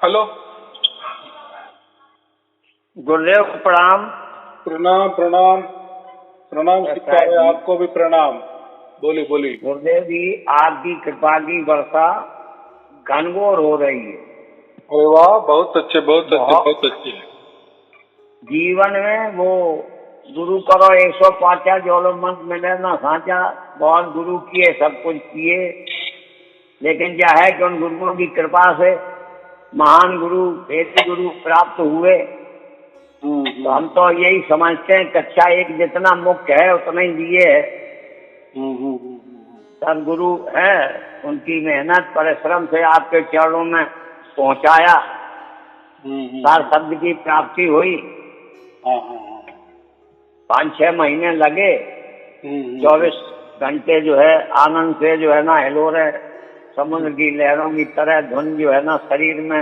Hello. गुरुदेव को प्रणाम। प्रणाम प्रणाम प्रणाम। सिखाए आपको भी प्रणाम। बोली बोली। गुरुदेव जी, आपकी कृपा की वर्षा घनघोर हो रही है। अरे वाह, बहुत अच्छे बहुत अच्छे बहुत अच्छे। जीवन में वो गुरु करो 105 जोलो मंत मिले ना साचा। बहुत गुरु किए, सब कुछ किए, लेकिन क्या है कि उन गुरुओं की कृपा से महान गुरु ऐसे गुरु प्राप्त हुए। तो हम तो यही समझते हैं कक्षा 1 जितना मुख्य है उतना ही दिए है। सब गुरु है, उनकी मेहनत परिश्रम से आपके चरणों में पहुंचाया, सार शब्द की प्राप्ति हुई। 5-6 महीने लगे, 24 घंटे जो है आनंद से जो है ना हिलो रहे, समुद्र की लहरों की तरह धुन जो है ना शरीर में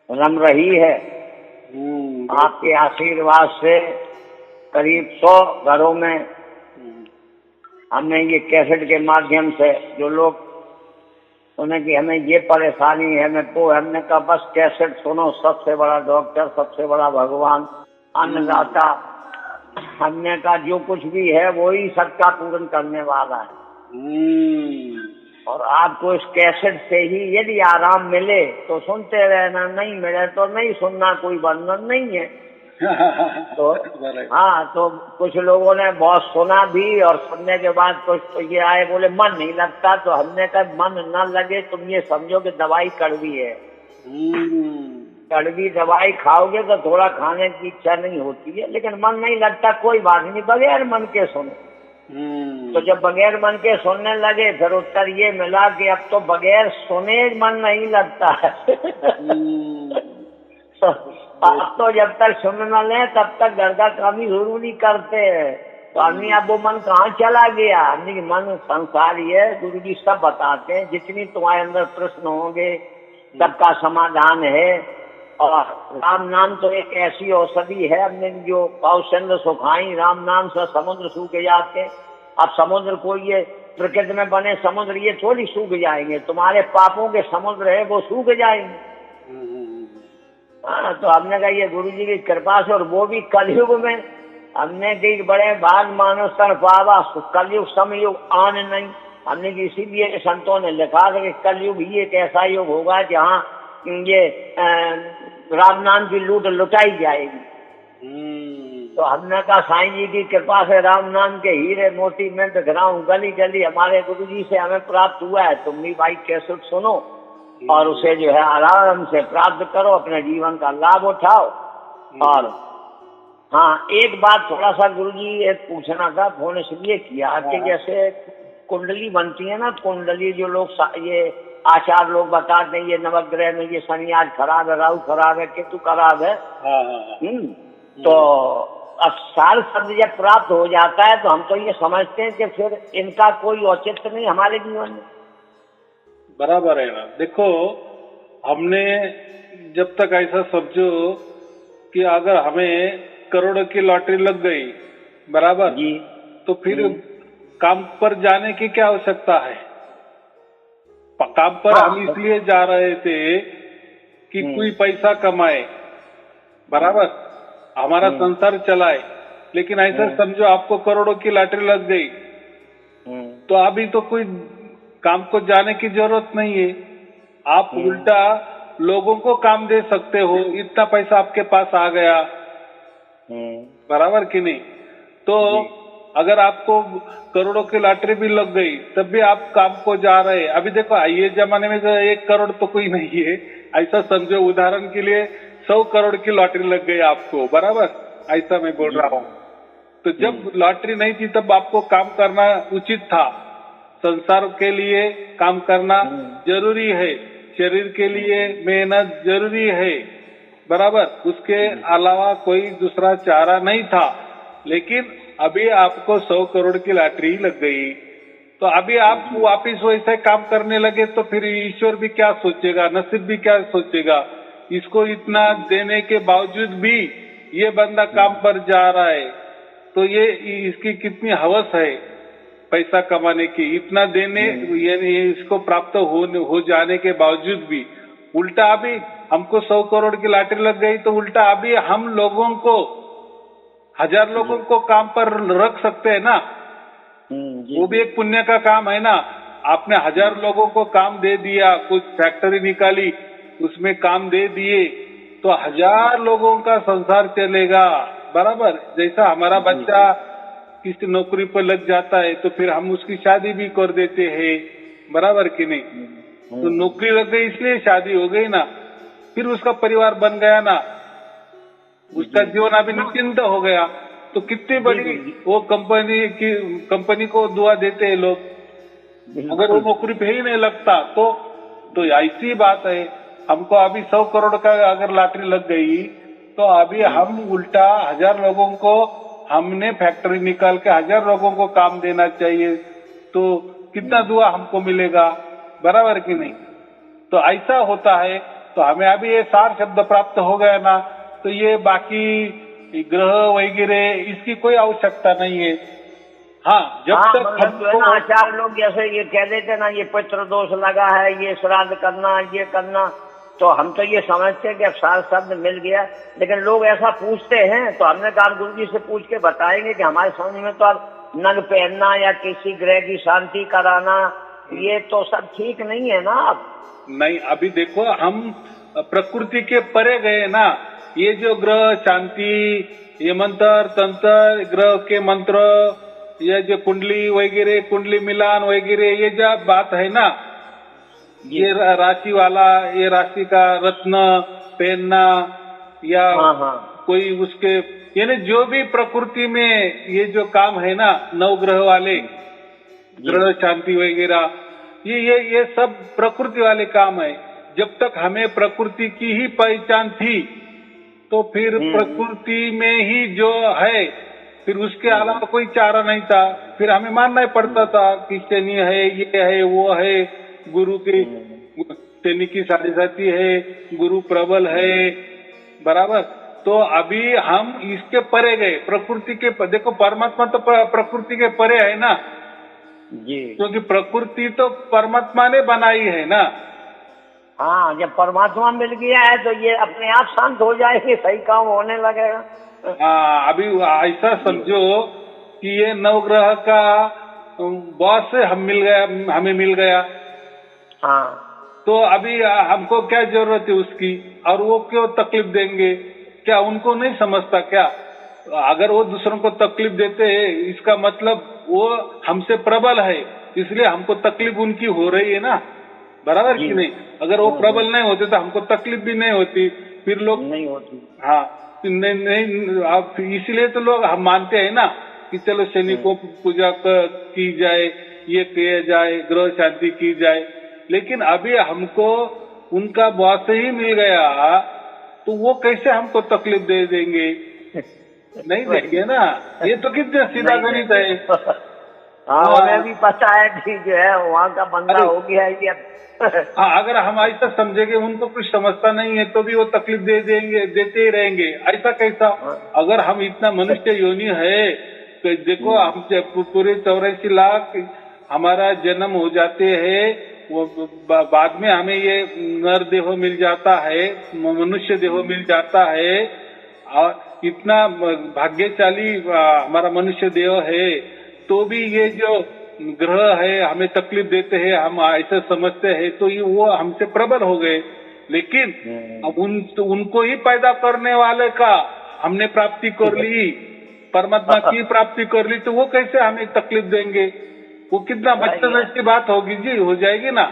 रम रही है। आपके आशीर्वाद से करीब 100 घरों में हमने ये कैसेट के माध्यम से जो लोग उन्हें कि हमें ये परेशानी है, मैं तो हमने कहा बस कैसेट सुनो, सबसे बड़ा डॉक्टर, सबसे बड़ा भगवान, अन्नदाता। हमने कहा जो कुछ भी है वो ही सबका पूर्ण करने वाला है। और आपको इस कैसेट से ही यदि आराम मिले तो सुनते रहना, नहीं मिले तो नहीं सुनना, कोई बंधन नहीं है। तो हाँ, तो कुछ लोगों ने बहुत सुना भी और सुनने के बाद कुछ तो ये आए बोले मन नहीं लगता। तो हमने कहा मन न लगे, तुम ये समझो कि दवाई कड़वी है। कड़वी दवाई खाओगे तो थोड़ा खाने की इच्छा नहीं होती है, लेकिन मन नहीं लगता, कोई बात नहीं, बगैर मन के सुनो। तो जब बगैर मन के सुनने लगे फिर उत्तर ये मिला कि अब तो बगैर सुने मन नहीं लगता है। अब तो जब तक सुन न ले तब तक घर का काम ही शुरू नहीं करते हैं। तो आदमी अब वो मन कहाँ चला गया? आदमी मन संसार ही है, गुरु जी सब बताते हैं। जितनी तुम्हारे अंदर प्रश्न होंगे सबका समाधान है। और राम नाम तो एक ऐसी औषधि है, हमने जो पावचंद सुखाई, राम नाम से समुद्र सूख जाते। अब समुद्र को ये प्रकृति में बने समुद्र ये थोड़ी सूख जाएंगे, तुम्हारे पापों के समुद्र है वो सूख जाएंगे। हाँ, तो हमने कहा ये गुरु जी की कृपा से, और वो भी कलयुग में। हमने कही बड़े भाग मानव स्तन पावा, कलयुग समयुग आन नहीं। हमने इसीलिए संतों ने लिखा था कि कलयुग ही एक ऐसा युग होगा जहाँ ये राम नाम की लूट लुटाई जाएगी। तो हमने कहा साईं जी की कृपा से राम नाम के हीरे मोती में दिख रहा हूँ गली गली, हमारे गुरु जी से हमें प्राप्त हुआ है। तुम भी भाई कैसे सुनो और उसे जो है आराम से प्राप्त करो, अपने जीवन का लाभ उठाओ। और हाँ, एक बात थोड़ा सा गुरुजी एक पूछना था, फोन इसलिए किया कि जैसे कुंडली बनती है ना, कुंडली जो लोग ये आचार लोग बताते हैं, ये नवग्रह में ये शनि आज खराब है, राहु खराब है, केतु खराब है। तो अब साल शब्द जब प्राप्त हो जाता है तो हम तो ये समझते हैं कि फिर इनका कोई औचित्य नहीं हमारे जीवन में। बराबर है ना। देखो, हमने जब तक ऐसा समझो कि अगर हमें करोड़ों की लॉटरी लग गई, बराबर जी, तो फिर काम पर जाने की क्या आवश्यकता है? काम पर हम इसलिए जा रहे थे कि कोई पैसा कमाए, बराबर, हमारा संसार चलाए। लेकिन ऐसा समझो आपको करोड़ों की लॉटरी लग गई तो अभी तो कोई काम को जाने की जरूरत नहीं है। आप उल्टा लोगों को काम दे सकते हो, इतना पैसा आपके पास आ गया, बराबर कि नहीं? तो अगर आपको करोड़ों की लॉटरी भी लग गई तब भी आप काम को जा रहे हैं। अभी देखो, ये जमाने में 1 करोड़ तो कोई नहीं है, ऐसा समझो। उदाहरण के लिए 100 करोड़ की लॉटरी लग गई आपको, बराबर, ऐसा मैं बोल रहा हूँ। तो जब लॉटरी नहीं थी तब आपको काम करना उचित था। संसार के लिए काम करना जरूरी है, शरीर के लिए मेहनत जरूरी है, बराबर, उसके अलावा कोई दूसरा चारा नहीं था। लेकिन अभी आपको 100 करोड़ की लॉटरी लग गई तो अभी आप वापिस वैसे काम करने लगे तो फिर ईश्वर भी क्या सोचेगा, नसीब भी क्या सोचेगा? इसको इतना देने के बावजूद भी ये बंदा काम पर जा रहा है, तो ये इसकी कितनी हवस है पैसा कमाने की। इतना देने यानी इसको प्राप्त हो जाने के बावजूद भी उल्टा अभी हमको 100 करोड़ की लॉटरी लग गई तो उल्टा अभी हम लोगों को 1000 लोगों को काम पर रख सकते हैं ना। जी। वो भी एक पुण्य का काम है ना। आपने 1000 लोगों को काम दे दिया, कुछ फैक्ट्री निकाली, उसमें काम दे दिए, तो 1000 लोगों का संसार चलेगा। बराबर, जैसा हमारा बच्चा किसी नौकरी पर लग जाता है तो फिर हम उसकी शादी भी कर देते हैं, बराबर कि नहीं। तो नौकरी लग गई इसलिए शादी हो गई ना, फिर उसका परिवार बन गया ना, उसका जीवन अभी निश्चिंत हो गया। तो कितनी बड़ी वो कंपनी को दुआ देते हैं लोग, अगर वो नौकरी पे ही नहीं लगता तो ऐसी बात है। हमको अभी 100 करोड़ का अगर लॉटरी लग गई तो अभी हम उल्टा 1000 लोगों को हमने फैक्ट्री निकाल के 1000 लोगों को काम देना चाहिए, तो कितना दुआ हमको मिलेगा, बराबर कि नहीं। तो ऐसा होता है। तो हमें अभी ये सार शब्द प्राप्त हो गया ना, तो ये बाकी ग्रह वगैरह इसकी कोई आवश्यकता नहीं है। हाँ, जब तक हमको आचार्य लोग जैसे ये कह देते ना, ये पितृ दोष लगा है, ये श्राद्ध करना, ये करना, तो हम तो ये समझते हैं कि अब सार शब्द मिल गया, लेकिन लोग ऐसा पूछते हैं। तो हमने कहा गुरु जी से पूछ के बताएंगे कि हमारे समझ में तो अब नग पहनना या किसी ग्रह की शांति कराना ये तो सब ठीक नहीं है ना। अब नहीं, अभी देखो हम प्रकृति के परे गए ना। ये जो ग्रह शांति, ये मंत्र तंत्र, ग्रह के मंत्र, ये जो कुंडली वगैरह, कुंडली मिलान वगैरह, ये जो बात है ना, ये राशि वाला, ये राशि का रत्न पहनना या कोई उसके, यानी जो भी प्रकृति में ये जो काम है ना, नवग्रह वाले ग्रह शांति वगैरह, ये सब प्रकृति वाले काम है। जब तक हमें प्रकृति की ही पहचान थी तो फिर प्रकृति में ही जो है, फिर उसके अलावा कोई चारा नहीं था। फिर हमें मानना ही पड़ता था कि शनि है, ये है, वो है, गुरु की शनि की साढ़ेसाती है, गुरु प्रबल है, बराबर। तो अभी हम इसके परे गए, प्रकृति के। देखो परमात्मा तो प्रकृति के परे है ना जी, क्योंकि प्रकृति तो परमात्मा ने बनाई है ना। हाँ, जब परमात्मा मिल गया है तो ये अपने आप शांत हो जाएगी, सही काम होने लगेगा। हाँ, अभी ऐसा समझो कि ये नवग्रह का बॉस हमें मिल गया। हाँ, तो अभी हमको क्या जरूरत है उसकी, और वो क्यों तकलीफ देंगे? क्या उनको नहीं समझता क्या? अगर वो दूसरों को तकलीफ देते हैं, इसका मतलब वो हमसे प्रबल है, इसलिए हमको तकलीफ उनकी हो रही है ना, बराबर कि नहीं। अगर वो प्रबल नहीं होते तो हमको तकलीफ भी नहीं होती, फिर लोग नहीं होती। हाँ, नहीं, इसलिए तो लोग हम मानते हैं ना कि चलो शनि को पूजा की जाए, ये किया जाए, ग्रह शांति की जाए। लेकिन अभी हमको उनका बॉस ही मिल गया तो वो कैसे हमको तकलीफ दे देंगे? नहीं देंगे ना। ये तो कितना सीधा गणित है। हाँ, हमें भी पता है कि जो है वहाँ का बंदा हो गया ये। हाँ, अगर हम ऐसा समझेंगे उनको कुछ समझता नहीं है तो भी वो तकलीफ दे देंगे, देते ही रहेंगे। ऐसा कैसा? अगर हम इतना मनुष्य योनि है तो देखो, हम पूरे 84 लाख हमारा जन्म हो जाते हैं, वो बाद में हमें ये नर देह मिल जाता है, मनुष्य देह मिल जाता है, और इतना भाग्यशाली हमारा मनुष्य देह है, तो भी ये जो ग्रह है हमें तकलीफ देते हैं, हम ऐसा समझते हैं, तो ये वो हमसे प्रबल हो गए। लेकिन अब उनको ही पैदा करने वाले का हमने प्राप्ति कर ली, परमात्मा की प्राप्ति कर ली, तो वो कैसे हमें तकलीफ देंगे? वो कितना बच्चा की बात होगी जी, हो जाएगी ना।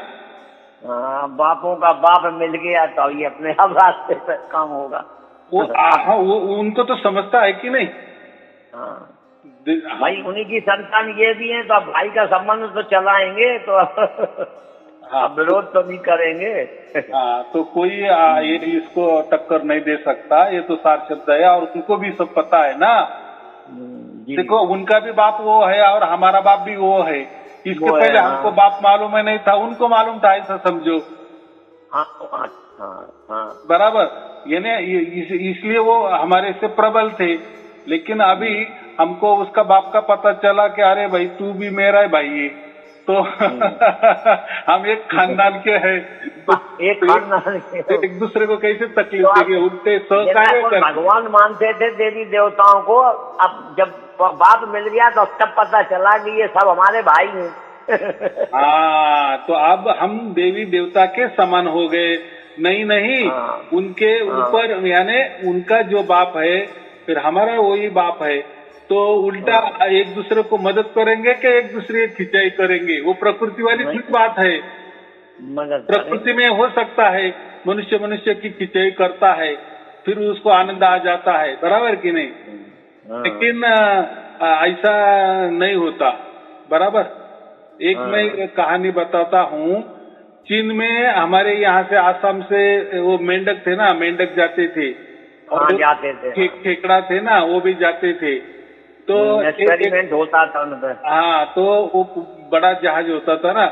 बापों का बाप मिल गया तो ये अपने अब रास्ते पे काम होगा। वो उनको तो समझता है कि नहीं। भाई उन्हीं की संतान ये भी है तो अब भाई का संबंध तो चलाएंगे, तो विरोध तो नहीं करेंगे। हाँ, तो कोई ये इसको टक्कर नहीं दे सकता, ये तो सार शब्द है, और उनको भी सब पता है ना। देखो, उनका भी बाप वो है और हमारा बाप भी वो है। इसके पहले हमको बाप मालूम है नहीं था, उनको मालूम था, ऐसा समझो। बराबर, यानी इसलिए वो हमारे से प्रबल थे। लेकिन अभी हमको उसका बाप का पता चला कि अरे भाई तू भी मेरा है भाई, ये तो हम एक खानदान के हैं, तो एक खानदान के एक दूसरे को कैसे तकलीफ तो देंगे? उल्टे सहकार्य कर। भगवान मानते थे देवी देवताओं को, अब जब बाप मिल गया तो तब पता चला कि ये सब हमारे भाई हैं। हाँ, तो अब हम देवी देवता के समान हो गए। नहीं, हाँ, उनके ऊपर यानी उनका जो बाप है फिर हमारा वही बाप है, तो उल्टा एक दूसरे को मदद करेंगे कि एक दूसरे की खिंचाई करेंगे? वो प्रकृति वाली कुछ बात है। प्रकृति में हो सकता है मनुष्य की खिंचाई करता है, फिर उसको आनंद आ जाता है, बराबर कि नहीं? लेकिन ऐसा नहीं होता, बराबर। एक मैं कहानी बताता हूँ। चीन में हमारे यहाँ से आसाम से वो मेंढक थे ना, मेंढक जाते थे और जाते थे, खेकड़ा थे ना, वो भी जाते थे। तो एक्सपेरिमेंट होता था उन पर। हाँ, तो वो बड़ा जहाज होता था ना,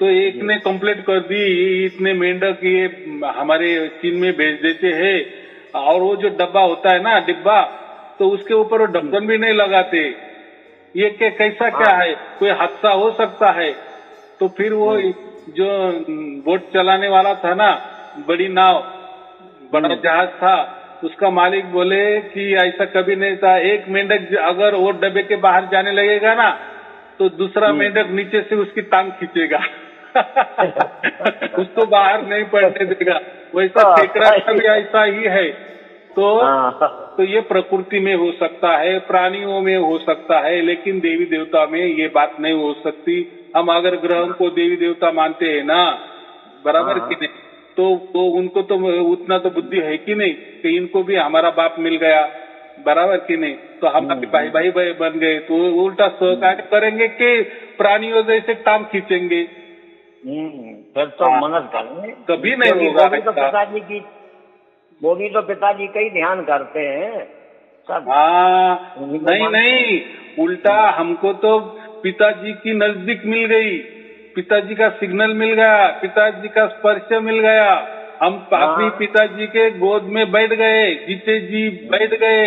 तो एक ने कंप्लेंट कर दी इतने मेंढक ये हमारे चीन में भेज देते हैं, और वो जो डब्बा होता है ना, डिब्बा, तो उसके ऊपर वो ढक्कन भी नहीं लगाते। ये कैसा क्या है? कोई हादसा हो सकता है। तो फिर वो जो बोट चलाने वाला था ना, बड़ी नाव, बड़ा जहाज था, उसका मालिक बोले कि ऐसा कभी नहीं था। एक मेंढक अगर वो डब्बे के बाहर जाने लगेगा ना, तो दूसरा मेंढक नीचे से उसकी टांग खींचेगा। उसको बाहर नहीं पड़ने देगा। वैसा खेकड़ा का भी ऐसा ही है। तो ये प्रकृति में हो सकता है, प्राणियों में हो सकता है, लेकिन देवी देवता में ये बात नहीं हो सकती। हम अगर ग्रह को देवी देवता मानते हैं ना, बराबर कि नहीं, तो उनको तो उतना तो बुद्धि है कि नहीं कि इनको भी हमारा बाप मिल गया, बराबर कि नहीं? तो हम अभी भाई बन गए, तो उल्टा सहकार्य करेंगे कि प्राणियों जैसे टांग खींचेंगे? फिर तो मदद करेंगे, कभी नहीं होगा। वो भी तो पिताजी का ही ध्यान करते हैं सब। हाँ, नहीं, उल्टा हमको तो पिताजी की नजदीक मिल गई, पिताजी का सिग्नल मिल गया, पिताजी का स्पर्श मिल गया। हम अभी पिताजी के गोद में बैठ गए, जीते जी बैठ गए।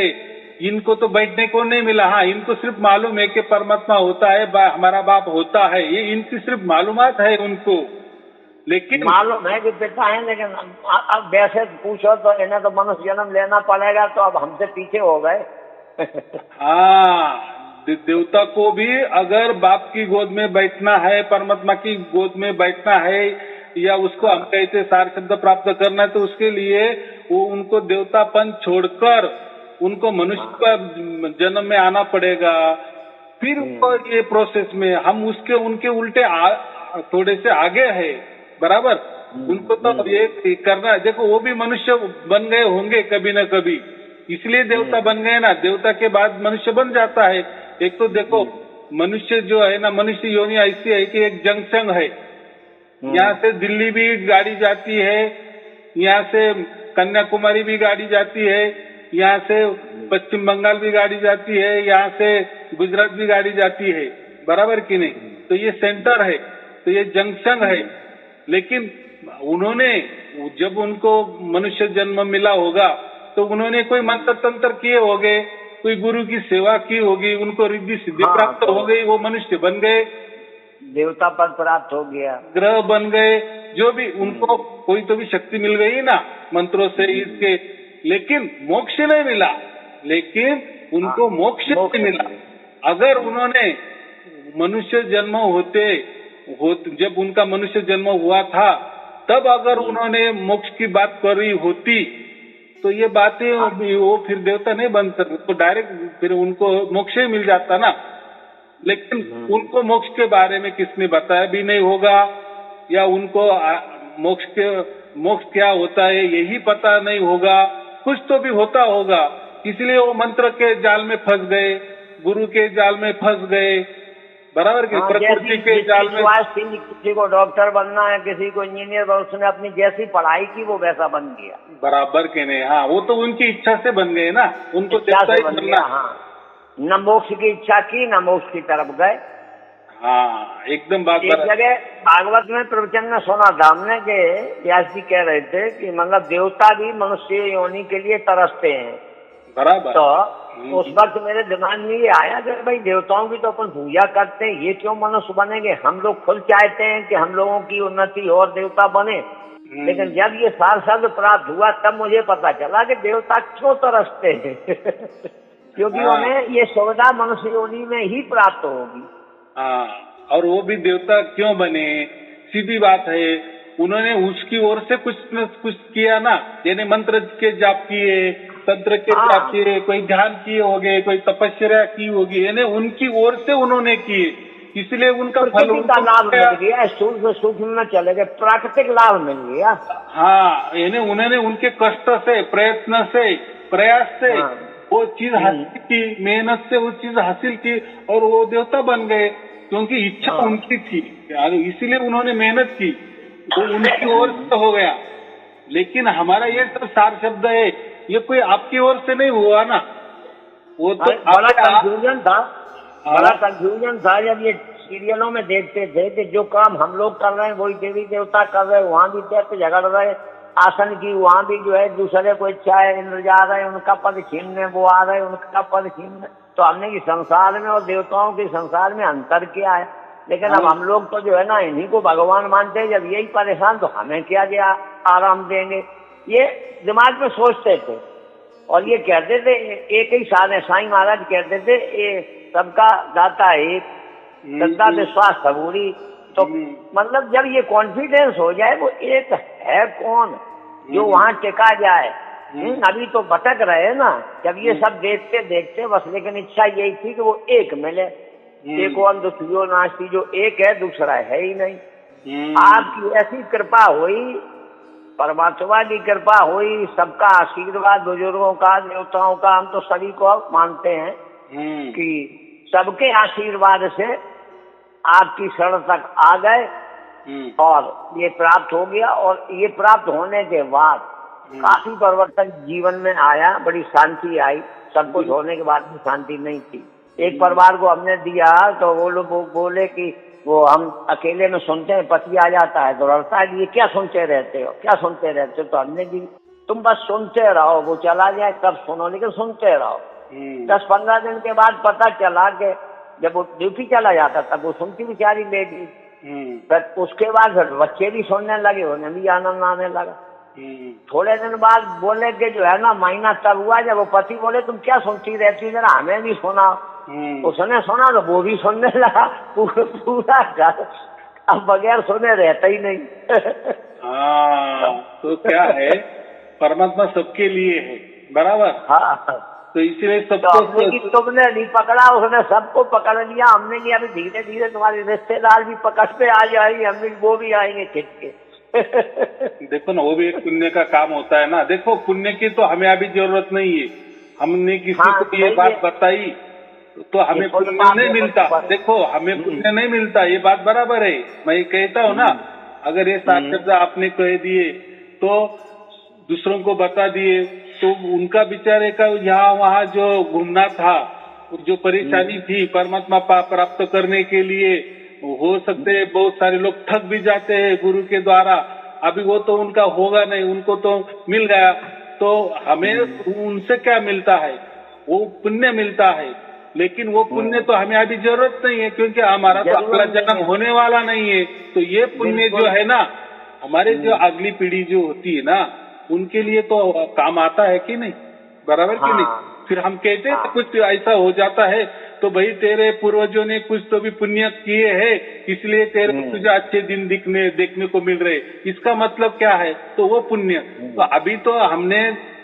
इनको तो बैठने को नहीं मिला। हाँ, इनको सिर्फ मालूम है कि परमात्मा होता है, हमारा बाप होता है, ये इनकी सिर्फ मालूमात है उनको। लेकिन मालूम है कि पिता है, लेकिन अब वैसे पूछो तो इन्हें तो मनुष्य जन्म लेना पड़ेगा, तो अब हमसे पीछे हो गए। हाँ, देवता को भी अगर बाप की गोद में बैठना है, परमात्मा की गोद में बैठना है, या उसको हम कहते सार शब्द प्राप्त करना है, तो उसके लिए वो उनको देवतापन छोड़कर उनको मनुष्य का जन्म में आना पड़ेगा। फिर ये प्रोसेस में हम उनके उल्टे थोड़े से आगे है, बराबर। उनको तो ये करना है। देखो, वो भी मनुष्य बन गए होंगे कभी न कभी, इसलिए देवता बन गए ना। देवता के बाद मनुष्य बन जाता है। एक तो देखो, मनुष्य जो है ना, मनुष्य योनि ऐसी है कि एक जंक्शन है। यहाँ से दिल्ली भी गाड़ी जाती है, यहाँ से कन्याकुमारी भी गाड़ी जाती है, यहाँ से पश्चिम बंगाल भी गाड़ी जाती है, यहाँ से गुजरात भी गाड़ी जाती है, बराबर कि नहीं? तो ये सेंटर है, तो ये जंक्शन है। लेकिन उन्होंने जब उनको मनुष्य जन्म मिला होगा, तो उन्होंने कोई मंत्र तंत्र किए होंगे, कोई गुरु की सेवा की होगी, उनको रिद्धि सिद्धि प्राप्त हो गई, वो मनुष्य बन गए, देवता पद प्राप्त हो गया, ग्रह बन गए, जो भी उनको कोई तो भी शक्ति मिल गई ना मंत्रों से इसके। लेकिन मोक्ष नहीं मिला, लेकिन उनको मोक्ष नहीं मिला। अगर उन्होंने मनुष्य जन्म जब उनका मनुष्य जन्म हुआ था, तब अगर उन्होंने मोक्ष की बात करी होती, तो ये बातें वो फिर देवता नहीं बन सकते, तो डायरेक्ट फिर उनको मोक्ष ही मिल जाता ना। लेकिन उनको मोक्ष के बारे में किसने बताया भी नहीं होगा, या उनको मोक्ष क्या होता है यही पता नहीं होगा। कुछ तो भी होता होगा, इसलिए वो मंत्र के जाल में फंस गए, गुरु के जाल में फंस गए, बराबर के प्रकृति के जाल में। किसी को डॉक्टर बनना है, किसी को इंजीनियर, उसने अपनी जैसी पढ़ाई की वो वैसा बन गया, बराबर के नहीं। हाँ, वो तो उनकी इच्छा से बन गए ना, उनको देवता ही बनना। हाँ, न मोक्ष की इच्छा की, न मोक्ष की तरफ गए। हाँ, एकदम बात। एक जगह भागवत में प्रवचन में सुना था हमने कि व्यास जी कह रहे थे कि मतलब देवता भी मनुष्य योनि के लिए तरसते हैं, बराबर। तो उस वक्त मेरे दिमाग में ये आया कि भाई देवताओं की तो अपन पूजा करते हैं, ये क्यों मनुष्य बनेंगे? हम लोग खुद चाहते हैं कि हम लोगों की उन्नति और देवता बने, लेकिन जब ये सार शब्द प्राप्त हुआ तब मुझे पता चला कि देवता क्यों तरसते हैं क्योंकि उन्हें ये सुविधा मनुष्य योनि में ही प्राप्त होगी। हाँ, और वो भी देवता क्यों बने? सीधी बात है, उन्होंने उसकी ओर से कुछ न कुछ किया ना, यानी मंत्र के जाप किए, तंत्र के जाप किए, कोई ध्यान किए होंगे, कोई तपस्या की होगी, यानी उनकी ओर से उन्होंने किए, इसलिए उनका फल उनका लाभ मिल गया, सूक्ष्म में चले गए, प्राकृतिक लाभ मिल गया। हाँ, यानी उन्होंने उनके कष्ट से, प्रयत्न से, प्रयास से वो चीज हासिल की, मेहनत से वो चीज हासिल की और वो देवता बन गए, क्योंकि इच्छा उनकी थी, इसीलिए उन्होंने मेहनत की, तो उनकी ओर से हो गया। लेकिन हमारा ये सब सार शब्द है, ये कोई आपकी ओर से नहीं हुआ ना, वो तो बड़ा कंफ्यूजन था, बड़ा कंफ्यूजन था जब ये सीरियलों में देखते थे कि जो काम हम लोग कर रहे हैं वही देवी देवता कर रहे हैं, वहां भी तो झगड़ रहे आसन की, वहां भी जो है दूसरे को इच्छा है, इंद्र जा रहे हैं उनका पद छीनने, वो आ रहे हैं उनका पद छीनने। तो हमने कि संसार में और देवताओं के संसार में अंतर क्या है? लेकिन अब हम लोग तो जो है ना इन्हीं को भगवान मानते हैं, जब यही परेशान तो हमें क्या दिया आराम देंगे, ये दिमाग में सोचते थे। और ये कहते थे एक ही साईं महाराज कहते थे ये सबका दाता एक, श्रद्धा विश्वास सबूरी। तो मतलब जब ये कॉन्फिडेंस हो जाए वो एक है कौन जो वहां टिका जाए। अभी तो भटक रहे ना, जब ये सब देखते देखते बस, लेकिन इच्छा यही थी कि वो एक मिले, एक और दूसरी नास्ती, जो एक है दूसरा है ही नहीं। आपकी ऐसी कृपा हुई, परमात्मा की कृपा हुई, सबका आशीर्वाद, बुजुर्गों का, देवताओं का, हम तो सभी को मानते हैं कि सबके आशीर्वाद से आपकी शरण तक आ गए और ये प्राप्त हो गया। और ये प्राप्त होने के बाद काफी परिवर्तन जीवन में आया, बड़ी शांति आई। सब कुछ होने के बाद भी शांति नहीं थी। एक परिवार को हमने दिया तो वो लोग बोले कि वो हम अकेले में सुनते हैं, पति आ जाता है तो लड़ता है, ये क्या सुनते रहते हो, क्या सुनते रहते हो? तो हमने भी तुम बस सुनते रहो, वो चला जाए तब सुनो, लेकिन सुनते रहो। 10-15 दिन के बाद पता चला कि जब वो ड्यूटी चला जाता तब वो सुनती बेचारी लेडी, फिर उसके बाद फिर बच्चे भी सुनने लगे, उन्हें भी आनंद आने लगा। थोड़े दिन बाद बोले कि जो है ना महीना तब हुआ जब वो पति बोले तुम क्या सुनती रहती, जरा हमें भी सुना। उसने सुना तो वो भी सुनने लगा, पूरा घर अब बगैर सुने रहता ही नहीं। तो क्या है, परमात्मा सबके लिए है, बराबर। तो इसीलिए सबको तो तुमने नहीं पकड़ा, उसने सबको पकड़ लिया। हमने नहीं, अभी धीरे धीरे तुम्हारे रिश्तेदार भी पकड़ते आ जाएंगे, हम भी वो भी आएंगे खिंच के। देखो ना, वो भी एक पुण्य का काम होता है ना। देखो पुण्य की तो हमें अभी जरूरत नहीं है, हमने किसी को ये बात बताई तो हमें पुण्य नहीं मिलता। देखो हमें पुण्य नहीं मिलता, ये बात बराबर है। मैं ये कहता हूँ ना, अगर ये सात शब्द आपने कह दिए तो दूसरों को बता दिए तो उनका बेचारे का यहाँ वहाँ जो घूमना था, जो परेशानी थी परमात्मा प्राप्त करने के लिए, हो सकते हैं बहुत सारे लोग थक भी जाते हैं गुरु के द्वारा। अभी वो तो उनका होगा नहीं, उनको तो मिल गया, तो हमें उनसे क्या मिलता है? वो पुण्य मिलता है। लेकिन वो पुण्य तो हमें अभी जरूरत नहीं है, क्योंकि हमारा तो अगला जन्म होने वाला नहीं है। तो ये पुण्य जो है ना, हमारे जो अगली पीढ़ी जो होती है ना, उनके लिए तो काम आता है कि नहीं, बराबर कि नहीं? फिर हम कहते हैं कुछ ऐसा हो जाता है तो भाई तेरे पूर्वजों ने कुछ तो भी पुण्य किए हैं, इसलिए तेरे को तुझे अच्छे दिन देखने को मिल रहे। इसका मतलब क्या है? तो वो पुण्य। तो अभी तो हमने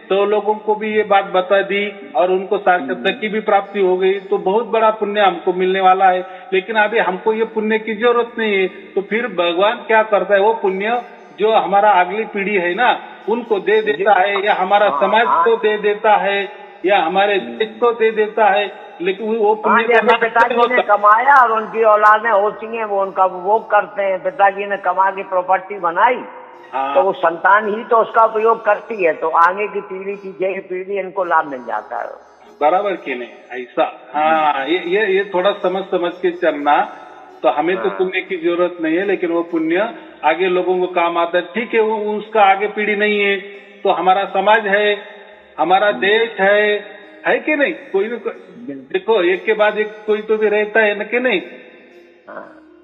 100 लोगों को भी ये बात बता दी और उनको सार शब्द की भी प्राप्ति हो गई, तो बहुत बड़ा पुण्य हमको मिलने वाला है। लेकिन अभी हमको ये पुण्य की जरूरत नहीं है। तो फिर भगवान क्या करता है? वो पुण्य जो हमारा अगली पीढ़ी है ना, उनको दे देता है, या हमारा समाज को दे देता है, या हमारे देश को दे देता है। लेकिन वो पुण्य पिताजी ने कमाया और उनकी औलादें होती हैं, वो उनका उपभोग करते हैं। पिताजी ने कमा की प्रॉपर्टी बनाई, तो वो संतान ही तो उसका उपयोग करती है, तो आगे की पीढ़ी, पीछे की पीढ़ी, इनको लाभ मिल जाता है। बराबर कि नहीं? ऐसा ये थोड़ा समझ के चलना। तो हमें तो पुण्य की जरूरत नहीं है, लेकिन वो पुण्य आगे लोगों को काम आता है। ठीक है, वो उसका आगे पीढ़ी नहीं है तो हमारा समाज है, हमारा देश है, है कि नहीं? कोई न कोई देखो, एक के बाद एक कोई तो भी रहता है न कि नहीं?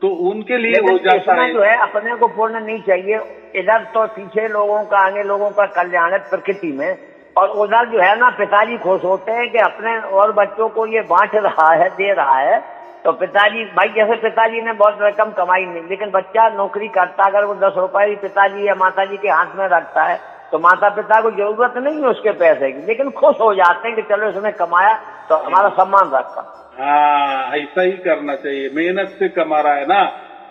तो उनके लिए हो जाता है। जो है अपने को पूर्ण नहीं चाहिए, इधर तो पीछे लोगों का आगे लोगों का कल्याण है प्रकृति में, और उधर जो है ना पिताजी खुश होते हैं कि अपने और बच्चों को ये बांट रहा है, दे रहा है। तो पिताजी भाई जैसे पिताजी ने बहुत रकम कमाई नहीं, लेकिन बच्चा नौकरी करता, अगर वो 10 रुपए पिताजी या माताजी के हाथ में रखता है तो माता पिता को जरूरत नहीं है उसके पैसे की, लेकिन खुश हो जाते हैं कि चलो इसने कमाया तो हमारा सम्मान रखा। हाँ, ऐसा ही करना चाहिए, मेहनत से कमा रहा है ना,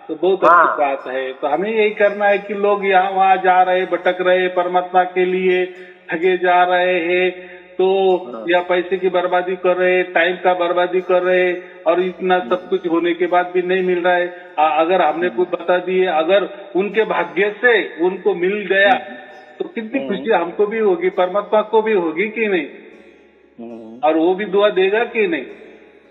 तो बहुत अच्छी बात है। तो हमें यही करना है कि लोग यहाँ वहाँ जा रहे, भटक रहे, परमात्मा के लिए ठगे जा रहे हैं, तो या पैसे की बर्बादी कर रहे, टाइम का बर्बादी कर रहे, और इतना सब कुछ होने के बाद भी नहीं मिल रहा है। अगर हमने कुछ बता दिए, अगर उनके भाग्य से उनको मिल गया तो कितनी खुशी हमको भी होगी, परमात्मा को भी होगी कि नहीं? और वो भी दुआ देगा कि नहीं?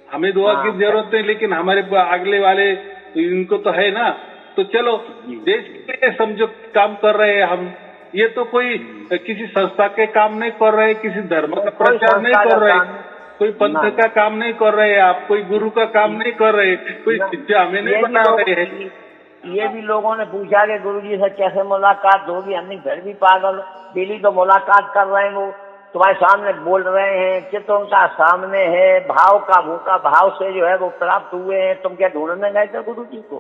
हमें दुआ की जरूरत नहीं, लेकिन हमारे अगले वाले इनको तो है ना। तो चलो, देश के लिए समझो काम कर रहे हैं हम, ये तो कोई किसी संस्था के काम नहीं कर रहे, किसी धर्म का प्रचार नहीं कर रहे, कोई पंथ का काम नहीं कर रहे, आप कोई गुरु का काम नहीं कर रहे, कोई शिक्षा हमें नहीं बता रहे हैं। ये भी लोगों ने पूछा कि गुरुजी से कैसे मुलाकात होगी, हमने घर भी पागल, डेली तो मुलाकात कर रहे हैं, वो तुम्हारे सामने बोल रहे हैं, चित्र उनका सामने है, भाव का भूखा भाव से जो है वो प्राप्त हुए हैं। तुम क्या ढूंढने गए थे गुरु जी को?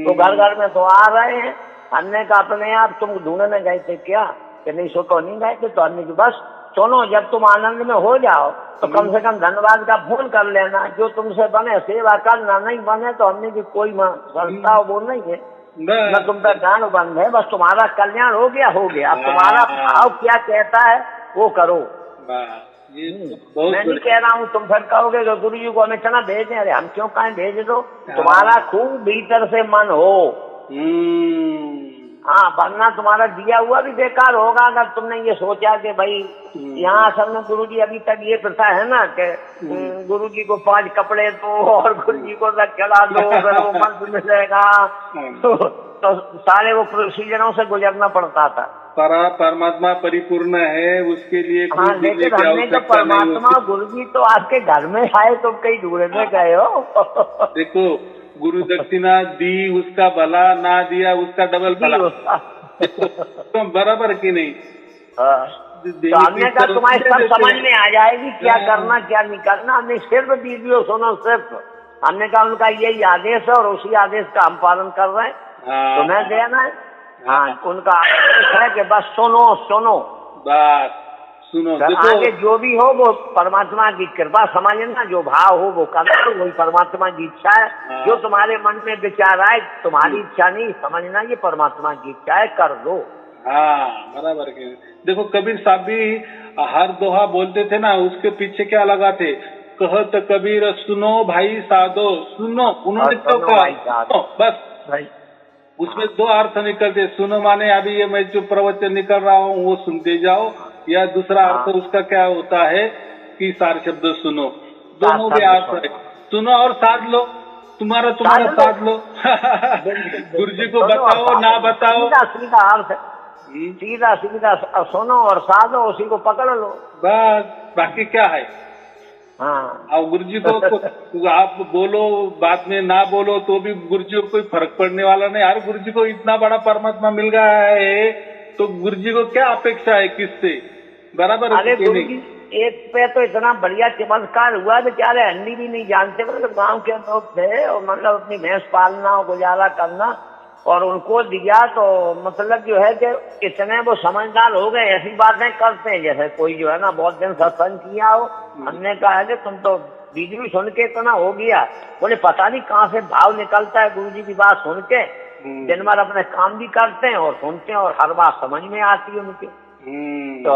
तो घर घर में तो आ रहे हैं। हमने कहा अपने आप तुम ढूंढने गए थे क्या? कि नहीं, सो तो नहीं गए थे। तो हमने कहा बस सुनो, जब तुम आनंद में हो जाओ तो कम से कम धन्यवाद का फोन कर लेना, जो तुमसे बने सेवा करना, नहीं बने तो हमने की कोई संस्था वो नहीं है न तुम पर गान बंद है, बस तुम्हारा कल्याण हो गया हो गया। अब तुम्हारा भाव क्या कहता है वो करो। मैं नहीं कह रहा हूँ तुम फिर कहोगे तो गुरु जी को हमें इतना भेजें, अरे हम क्यों कहें, भेज दो। तुम्हारा खूब भीतर से मन हो, हाँ, वरना तुम्हारा दिया हुआ भी बेकार होगा। अगर तुमने ये सोचा कि भाई यहाँ असल में गुरु जी अभी तक ये प्रथा है ना कि गुरु जी को 5 कपड़े दो और गुरु जी को रख चला दो, फिर वो मंत्र मिलेगा, तो सारे वो प्रोसीजरों से गुजरना पड़ता था। परमात्मा परिपूर्ण है, उसके लिए हाँ, लेकिन हमने तो परमात्मा गुरु जी तो आपके घर में आए, तुम कहीं ढूंढने गए हो। देखो, गुरु दक्षिणा दी उसका भला, ना दिया उसका डबल भला। तो बराबर की नहीं? तो हमने कहा तुम्हारे सब समझ में आ जाएगी क्या करना क्या नहीं करना। हमने सिर्फ वीडियो सुनो, सिर्फ हमने कहा उनका यही आदेश है और उसी आदेश का हम पालन कर रहे हैं। तो मैं देना है, हाँ, उनका आदेश है कि बस सुनो सुनो, बस सुनो। आगे जो भी हो वो परमात्मा की कृपा समझना, जो भाव हो वो करना, तो वही परमात्मा की इच्छा है। जो तुम्हारे मन में विचार आए, तुम्हारी इच्छा नहीं, समझना ये परमात्मा की इच्छा है, कर दो। हाँ, बराबर के। देखो कबीर साहब भी हर दोहा बोलते थे ना, उसके पीछे क्या लगा थे, कहत कबीर सुनो भाई साधो, सुनो। उन्होंने तो कहा बस भाई, उसमें 2 अर्थ निकलते। सुनो माने अभी ये मैं जो प्रवचन निकल रहा हूँ वो सुनते जाओ, या दूसरा अर्थ उसका क्या होता है कि 4 शब्द सुनो। दोनों भी अर्थ है, सुनो और साध लो, तुम्हारा साध लो। गुरु जी को बताओ ना बताओ, सीधा अर्थ, सीधा सीधा सुनो और साधो, उसी को पकड़ लो, बस। बाकी क्या है? हाँ, और गुरु जी को आप बोलो, बाद में ना बोलो तो भी गुरु जी को कोई फर्क पड़ने वाला नहीं। यार गुरु जी को इतना बड़ा परमात्मा मिल गया है तो गुरु जी को क्या अपेक्षा है किससे? बराबर। अरे गुरु जी एक पे तो इतना बढ़िया चमत्कार हुआ, बेचारे हंडी भी नहीं जानते, मतलब गांव के लोग थे और मतलब अपनी भैंस पालना और गुजारा करना, और उनको दिया तो मतलब जो है कि इतने वो समझदार हो गए, ऐसी बातें करते हैं जैसे कोई जो है ना बहुत दिन सत्संग किया हो। हमने कहा है कि तुम तो बीच सुन के इतना हो गया, बोले पता नहीं कहाँ से भाव निकलता है गुरु जी की बात सुन के। दिन भर अपने काम भी करते हैं और सुनते हैं और हर बात समझ में आती है उनके। तो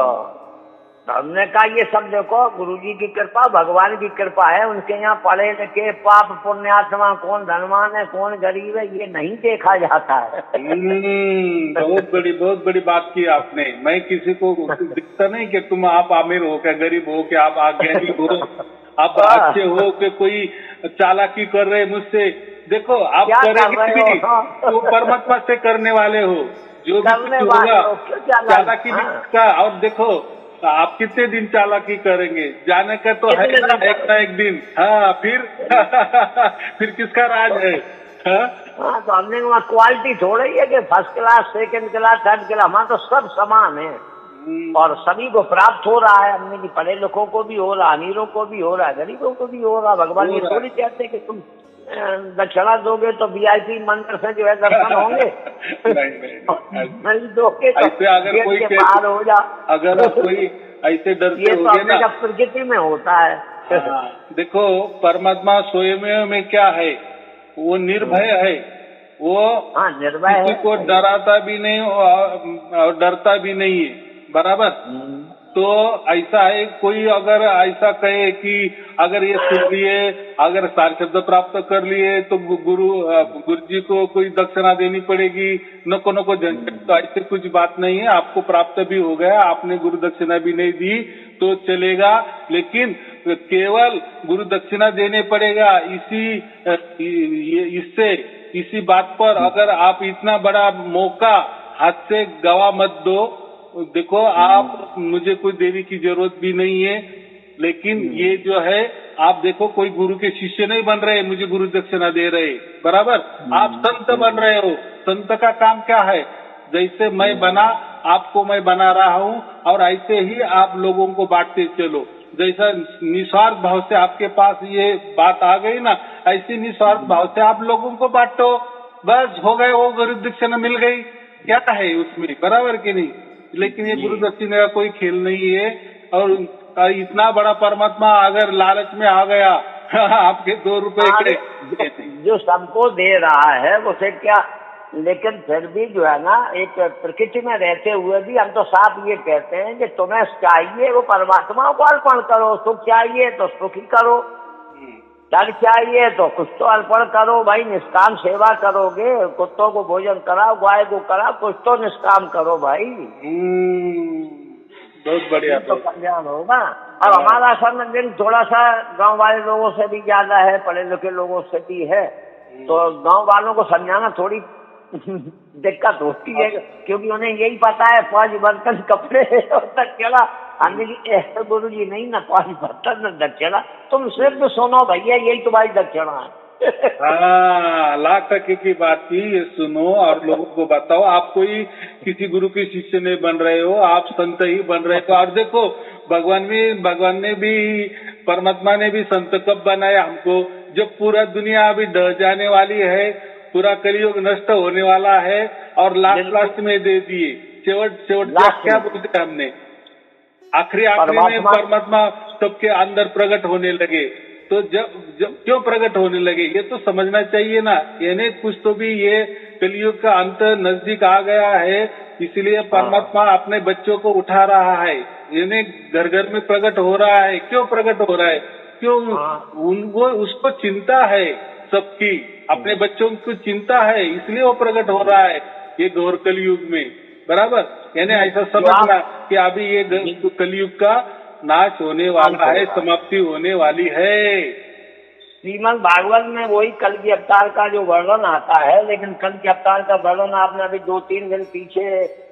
हमने कहा ये सब देखो गुरु जी की कृपा, भगवान की कृपा है। उनके यहाँ पढ़े लिखे पाप पुण्यात्मा कौन धनवान है कौन गरीब है ये नहीं देखा जाता है। बहुत बड़ी बात की आपने। मैं किसी को दिखता नहीं कि तुम आप अमीर हो क्या गरीब हो क्या, आप अज्ञानी हो, आप अच्छे हो कि कोई चालाकी कर रहे मुझसे। देखो आप करेंगे भी तो परमात्मा से करने वाले हो, जो भी होगा चालाकी भी का। और देखो आप कितने दिन चालाकी करेंगे? जाने का तो है ना एक दिन। हाँ फिर फिर किसका राज है? हाँ तो हमने वहाँ क्वालिटी थोड़ा ही है कि first class, second class, third class, हमारा तो सब समान है और सभी को प्राप्त हो रहा है। हमने की पढ़े लिखों को भी हो रहा, अमीरों को भी हो रहा, गरीबों को भी हो रहा। भगवान ये थोड़ी कहते कि तुम दक्षिणा दोगे तो VIP मंदिर से जो है दर्शन होंगे। नहीं दोगे तो अगर कोई पार हो जा। अगर कोई ऐसे डरते हो तो ना प्रकृति में होता है। देखो परमात्मा स्वयं में क्या है, वो निर्भय है, वो निर्भय किसी को डराता भी नहीं और डरता भी नहीं है, बराबर। तो ऐसा है, कोई अगर ऐसा कहे कि अगर ये सुन लिए, अगर सार शब्द प्राप्त कर लिए तो गुरु जी को कोई दक्षिणा देनी पड़ेगी, नको झंझट, तो ऐसे कुछ बात नहीं है। आपको प्राप्त भी हो गया, आपने गुरु दक्षिणा भी नहीं दी तो चलेगा, लेकिन केवल गुरु दक्षिणा देने पड़ेगा। इसी बात पर अगर आप इतना बड़ा मौका हाथ से गवा मत दो। देखो आप, मुझे कोई देने की जरूरत भी नहीं है, लेकिन ये जो है आप देखो कोई गुरु के शिष्य नहीं बन रहे, मुझे गुरु दक्षिणा दे रहे, बराबर। आप संत बन रहे हो। संत का काम क्या है? जैसे मैं बना, आपको मैं बना रहा हूँ और ऐसे ही आप लोगों को बांटते चलो। जैसा निस्वार्थ भाव से आपके पास ये बात आ गई ना, ऐसी निस्वार्थ भाव से आप लोगों को बांटो, बस हो गए, वो गुरु दक्षिणा मिल गई। क्या है उसमें, बराबर कि नहीं? लेकिन ये गुरु दक्षिणा का कोई खेल नहीं है। और इतना बड़ा परमात्मा अगर लालच में आ गया आपके 2 रुपए के, जो सबको दे रहा है उसे क्या, लेकिन फिर भी जो है ना, एक प्रकृति में रहते हुए भी हम तो साफ ये कहते हैं कि तुम्हें चाहिए वो परमात्मा को अर्पण करो। सुख चाहिए तो सुखी करो, डर चाहिए तो कुछ तो अर्पण करो भाई। निष्काम सेवा करोगे, कुत्तों को भोजन कराओ, गाय को कराओ, कुछ तो निष्काम करो भाई। बहुत बढ़िया, तो कल्याण होगा। और हमारा संबंध थोड़ा सा गांव वाले लोगों से भी ज्यादा है, पढ़े लिखे लोगों से भी है, तो गांव वालों को समझाना थोड़ी दिक्कत होती है, क्योंकि उन्हें यही पता है 5 बर्तन कपड़े और दक्षिणा। हमने ऐसे गुरु जी नहीं ना, 5 बर्तन न दक्षिणा, तुम सिर्फ सुनो भैया, यही तुम्हारी दक्षिणा है। हाँ, लाख टके की बात की, ये सुनो और लोगों को बताओ। आप कोई किसी गुरु के शिष्य नहीं बन रहे हो, आप संत ही बन रहे हो। और देखो भगवान ने भी, परमात्मा ने भी संत कब बनाया हमको? जब पूरा दुनिया अभी ढह जाने वाली है, पूरा कलियुग नष्ट होने वाला है, और लास्ट में दे दिए। सेवट क्या बोलते हमने, आखिरी में परमात्मा सबके अंदर प्रकट होने लगे। तो जब क्यों प्रकट होने लगे, ये तो समझना चाहिए ना। यानी कुछ तो भी, ये कलियुग का अंत नजदीक आ गया है, इसलिए परमात्मा अपने बच्चों को उठा रहा है, यानी घर घर में प्रकट हो रहा है। क्यों प्रकट हो रहा है? क्यों? उनको उसको चिंता है, सबकी अपने बच्चों को चिंता है, इसलिए वो प्रकट हो रहा है ये घोर कलयुग में, बराबर। यानी ऐसा समझना कि अभी ये कलयुग का नाश होने वाला है, समाप्ति होने वाली है। श्रीमद् भागवत में वही कल के अवतार का जो वर्णन आता है, लेकिन कल के अवतार का वर्णन आपने अभी 2-3 दिन पीछे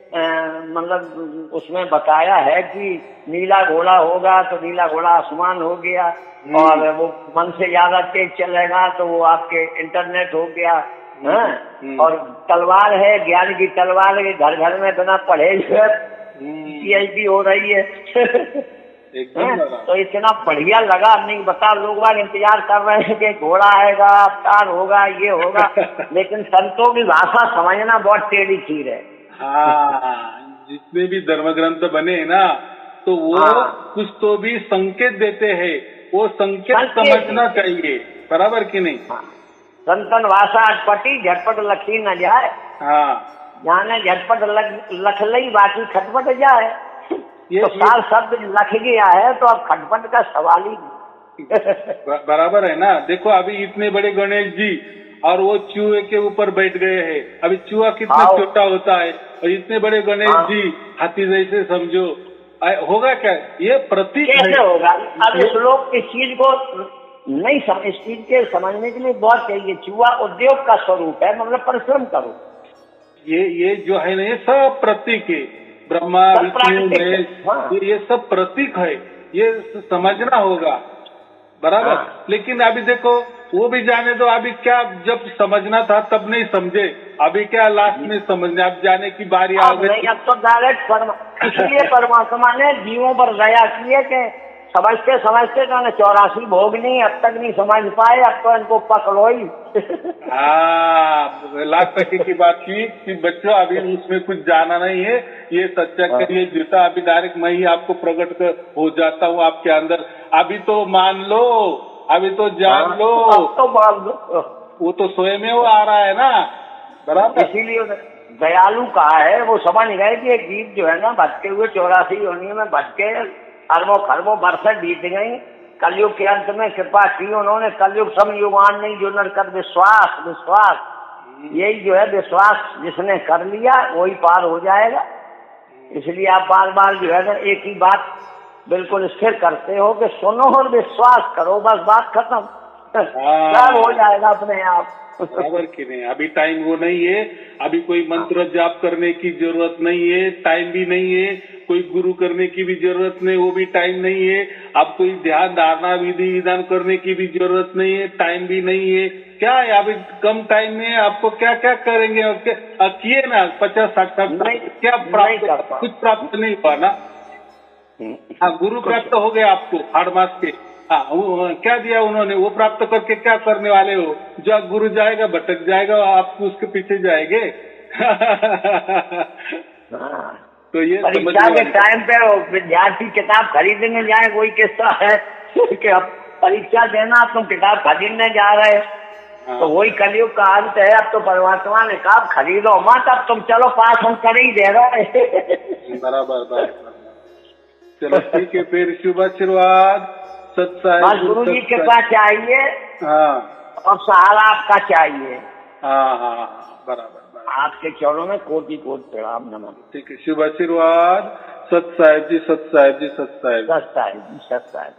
मतलब उसमें बताया है कि नीला घोड़ा होगा तो नीला घोड़ा आसमान हो गया, और वो मन से ज्यादा तेज चलेगा तो वो आपके इंटरनेट हो गया। और तलवार है, ज्ञान की तलवार है, घर घर में बिना पढ़े PhD हो रही है। तो इतना बढ़िया लगा, नहीं बता, लोग बाग इंतजार कर रहे हैं कि घोड़ा आएगा, अवतार होगा, ये होगा, लेकिन संतों की भाषा समझना बहुत टेढ़ी चीज है। हाँ, जितने भी धर्म ग्रंथ बने हैं ना, तो वो कुछ तो भी संकेत देते हैं, वो संकेत समझना चाहिए, बराबर कि नहीं? संतन भाषा अटपटी, झटपट लखी न जाए। जाने झटपट लख लई, बाकी खटपट जाए। तो सार शब्द लख गया है तो अब खटपट का सवाल ही बराबर है ना। देखो अभी इतने बड़े गणेश जी और वो चूहे के ऊपर बैठ गए हैं। अभी चूहा कितना छोटा होता है, और इतने बड़े गणेश जी हाथी जैसे समझो, होगा क्या? ये प्रतीक कैसे होगा? अब इस लोग इस चीज को नहीं समझ, इस चीज के समझने के लिए बहुत चाहिए। चूहा उद्योग का स्वरूप है, मतलब परिश्रम करो। ये जो है ना, ये सब प्रतीक है। ब्रह्मा सब विष्णु प्राकृतिक है। महेश, हाँ। ये सब प्रतीक है, ये समझना होगा, बराबर। हाँ। लेकिन अभी देखो, वो भी जाने दो, अभी क्या, जब समझना था तब नहीं समझे, अभी क्या लास्ट में समझने, अब जाने की बारी आ अब नहीं, गई। अब तो डायरेक्ट इसलिए परमात्मा ने जीवों पर दया की है कि समझते समझते तो 84 भोग नहीं, अब तक नहीं समझ पाए, अब तो इनको पकड़ो ही। हाँ, लाख टके की बात की कि बच्चों अभी उसमें कुछ जाना नहीं है, ये सच्चा करिए झूठा, अभी डायरेक्ट मैं ही आपको प्रकट हो जाता हूँ आपके अंदर, अभी तो मान लो, अभी तो जान लो, अब तो मान लो, वो तो स्वयं में वो आ रहा है ना, बराबर। इसीलिए दयालु कहा है, वो समझ गए कि एक जीव जो है ना भटके हुए 84 योनियों में भटके अरबों खरबों बरसें बीत गई, कलयुग के अंत में कृपा की उन्होंने, कलयुग समयुगान नहीं जो नर कर विश्वास, विश्वास यही जो है विश्वास जिसने कर लिया वही पार हो जाएगा। इसलिए आप बार बार जो है ना एक ही बात बिल्कुल स्थिर करते हो कि सुनो और विश्वास करो, बस बात खत्म, सब हो जाएगा अपने आप। बराबर कि नहीं, अभी टाइम वो नहीं है, अभी कोई मंत्र जाप करने की जरूरत नहीं है, टाइम भी नहीं है, कोई गुरु करने की भी जरूरत नहीं, वो भी टाइम नहीं है, अब कोई ध्यान धारणा विधि विधान करने की भी जरूरत नहीं है, टाइम भी नहीं है, क्या है अभी कम टाइम में आपको क्या क्या करेंगे, और किए ना 50-60 साल क्या प्राप्त, कुछ प्राप्त नहीं हुआ ना। हाँ, गुरु प्राप्त हो गया आपको 8 मास के, हाँ, क्या दिया उन्होंने, वो प्राप्त करके क्या करने वाले हो, जो गुरु जाएगा भटक जाएगा, आप उसके पीछे जाएंगे। तो ये परीक्षा के टाइम पे विद्यार्थी किताब खरीदने जाए, कोई किस्सा है कि अब परीक्षा देना तुम किताब खरीदने जा रहे, तो वही कलयुग का अंत है। अब तो परमात्मा ने कहा खरीदो मत, अब तुम चलो पास हम कर ही दे रहे। बराबर। चलो ठीक है, फिर शुभ आशीर्वाद, बस गुरु जी के पास चाहिए, हाँ, और सहारा आपका चाहिए। हाँ, बराबर। आपके चरणों में कोटि कोटि प्रणाम, नमन। ठीक है, शुभ आशीर्वाद, सत साहेब जी, सत साहेब जी, सत साहेब, सत साहेब जी, सत साहेब।